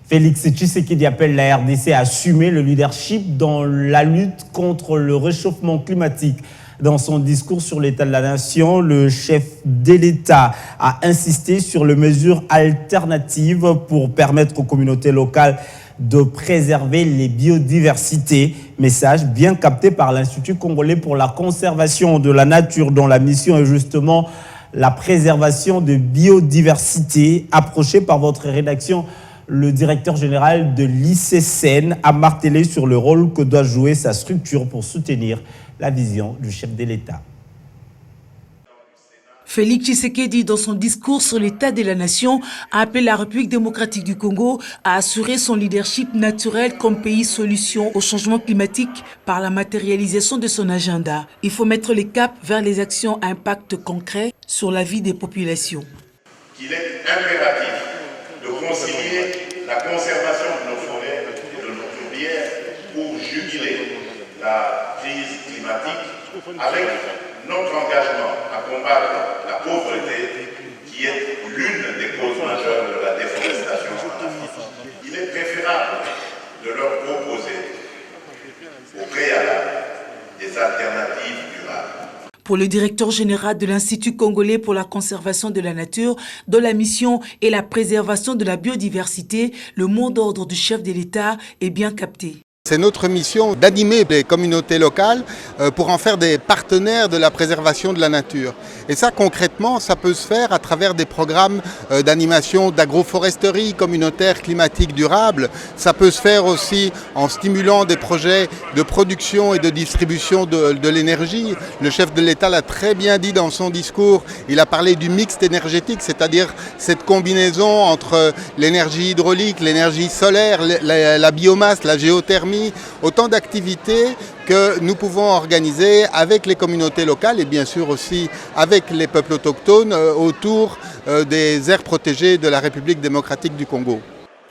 Félix Tshisekedi appelle la RDC à assumer le leadership dans la lutte contre le réchauffement climatique. Dans son discours sur l'état de la nation, le chef de l'État a insisté sur les mesures alternatives pour permettre aux communautés locales de préserver les biodiversités. Message bien capté par l'Institut congolais pour la conservation de la nature, dont la mission est justement la préservation de biodiversité. Approché par votre rédaction, le directeur général de l'ICCN a martelé sur le rôle que doit jouer sa structure pour soutenir la vision du chef de l'État. Félix Tshisekedi, dans son discours sur l'état de la nation, a appelé la République démocratique du Congo à assurer son leadership naturel comme pays solution au changement climatique par la matérialisation de son agenda. Il faut mettre les caps vers les actions à impact concret sur la vie des populations. Il est impératif de concilier la conservation de nos forêts et de nos tourbières pour juguler la crise climatique avec notre engagement à combattre la pauvreté qui est l'une des causes majeures de la déforestation en Afrique. Il est préférable de leur proposer au préalable des alternatives durables. Pour le directeur général de l'Institut congolais pour la conservation de la nature, dont la mission est la préservation de la biodiversité, le mot d'ordre du chef de l'État est bien capté. C'est notre mission d'animer les communautés locales pour en faire des partenaires de la préservation de la nature. Et ça, concrètement, ça peut se faire à travers des programmes d'animation d'agroforesterie communautaire climatique durable. Ça peut se faire aussi en stimulant des projets de production et de distribution de l'énergie. Le chef de l'État l'a très bien dit dans son discours. Il a parlé du mix énergétique, c'est-à-dire cette combinaison entre l'énergie hydraulique, l'énergie solaire, la biomasse, la géothermie. Autant d'activités que nous pouvons organiser avec les communautés locales et bien sûr aussi avec les peuples autochtones autour des aires protégées de la République démocratique du Congo.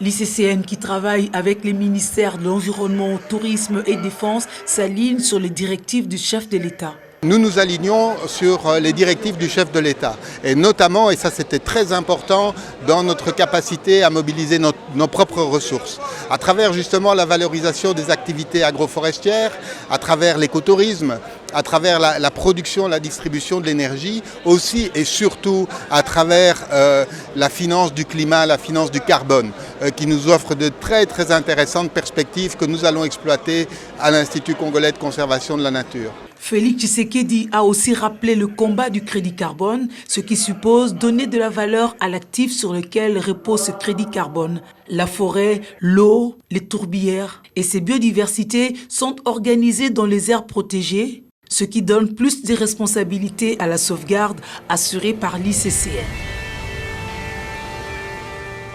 L'ICCN, qui travaille avec les ministères de l'Environnement, Tourisme et Défense, s'aligne sur les directives du chef de l'État. Nous nous alignons sur les directives du chef de l'État et notamment, et ça c'était très important, dans notre capacité à mobiliser nos propres ressources à travers justement la valorisation des activités agroforestières, à travers l'écotourisme, à travers la production, la distribution de l'énergie, aussi et surtout à travers la finance du climat, la finance du carbone, qui nous offre de très très intéressantes perspectives que nous allons exploiter à l'Institut congolais de conservation de la nature. Félix Tshisekedi a aussi rappelé le combat du crédit carbone, ce qui suppose donner de la valeur à l'actif sur lequel repose ce crédit carbone. La forêt, l'eau, les tourbières et ses biodiversités sont organisées dans les aires protégées, ce qui donne plus de responsabilités à la sauvegarde assurée par l'ICCN.